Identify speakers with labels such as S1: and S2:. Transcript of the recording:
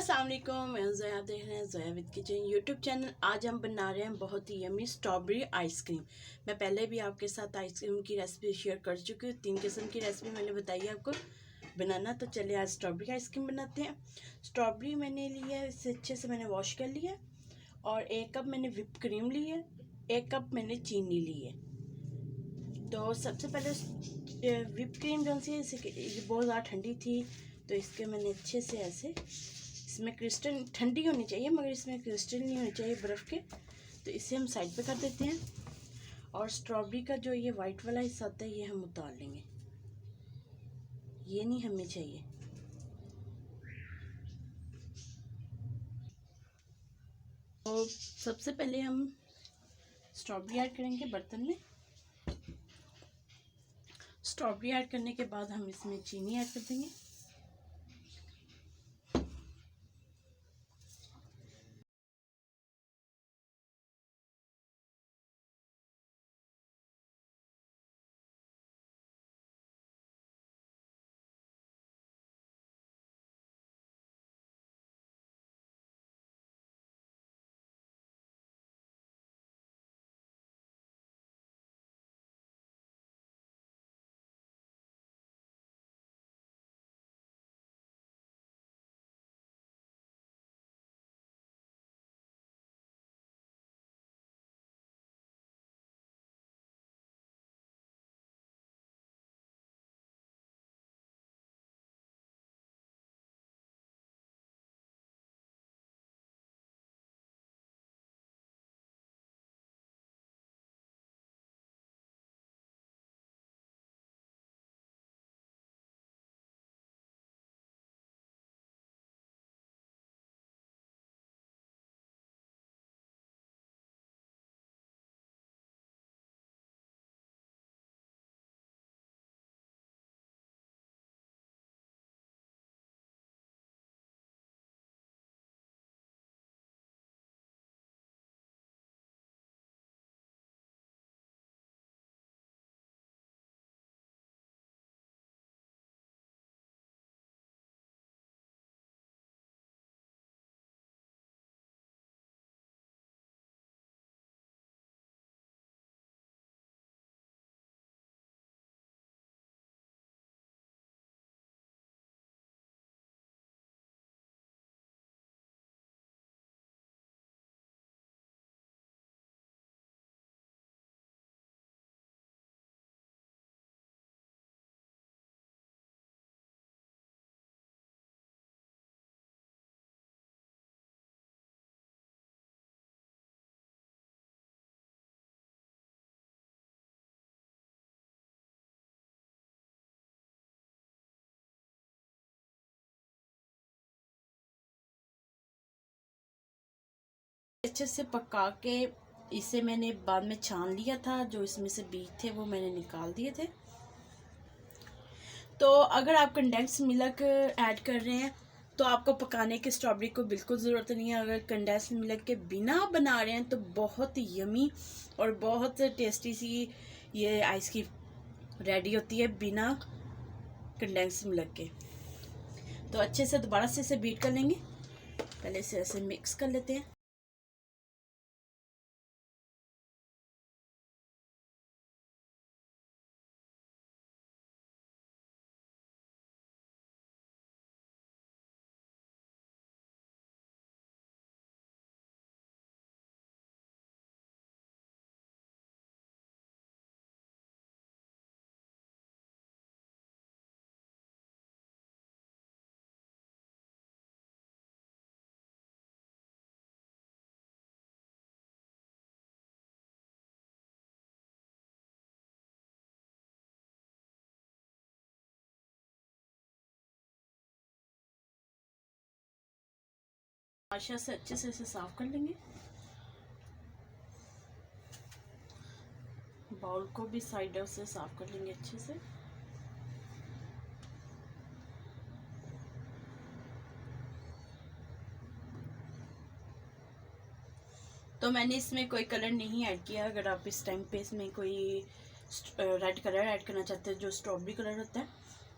S1: अस्सलाम वालेकुम, मैं हूं ज़ोया। आप देख रहे हैं Zoya with kitchen YouTube channel. आज हम बना रहे हैं बहुत ही यमी स्ट्रॉबेरी आइसक्रीम। मैं पहले भी आपके साथ आइसक्रीम की रेसिपी शेयर कर चुकी हूँ। 3 किस्म की रेसिपी मैंने बताई है आपको बनाना। तो चलिए आज स्ट्रॉबेरी आइसक्रीम बनाते हैं। स्ट्रॉबेरी मैंने ली है, इसे अच्छे से मैंने वॉश कर लिया और 1 कप मैंने व्हिप क्रीम ली है, 1 कप मैंने चीनी ली है। तो सबसे पहले व्हिप क्रीम जो सी ये बहुत ज़्यादा ठंडी थी, तो इसके मैंने अच्छे से ऐसे, इसमें क्रिस्टल ठंडी होनी चाहिए मगर इसमें क्रिस्टल नहीं होनी चाहिए बर्फ़ के। तो इसे हम साइड पे कर देते हैं और स्ट्रॉबेरी का जो ये वाइट वाला हिस्सा होता है ये हम उतार लेंगे, ये नहीं हमें चाहिए। तो सबसे पहले हम स्ट्रॉबेरी ऐड करेंगे बर्तन में। स्ट्रॉबेरी ऐड करने के बाद हम इसमें चीनी ऐड कर देंगे। अच्छे से पका के इसे मैंने बाद में छान लिया था, जो इसमें से बीज थे वो मैंने निकाल दिए थे। तो अगर आप कंडेंस मिल्क ऐड कर रहे हैं तो आपको पकाने के स्ट्रॉबेरी को बिल्कुल ज़रूरत नहीं है। अगर कंडेंस मिल्क के बिना बना रहे हैं तो बहुत यमी और बहुत टेस्टी सी ये आइसक्रीम रेडी होती है बिना कंडेंस मिल्क के। तो अच्छे से दोबारा से इसे बीट कर लेंगे। पहले इसे ऐसे मिक्स कर लेते हैं। माशा से अच्छे से इसे साफ कर लेंगे। बाउल को भी साइडों से साफ कर लेंगे अच्छे से। तो मैंने इसमें कोई कलर नहीं ऐड किया। अगर आप इस टाइम पे इसमें कोई रेड कलर ऐड करना चाहते हैं, जो स्ट्रॉबेरी कलर होता है,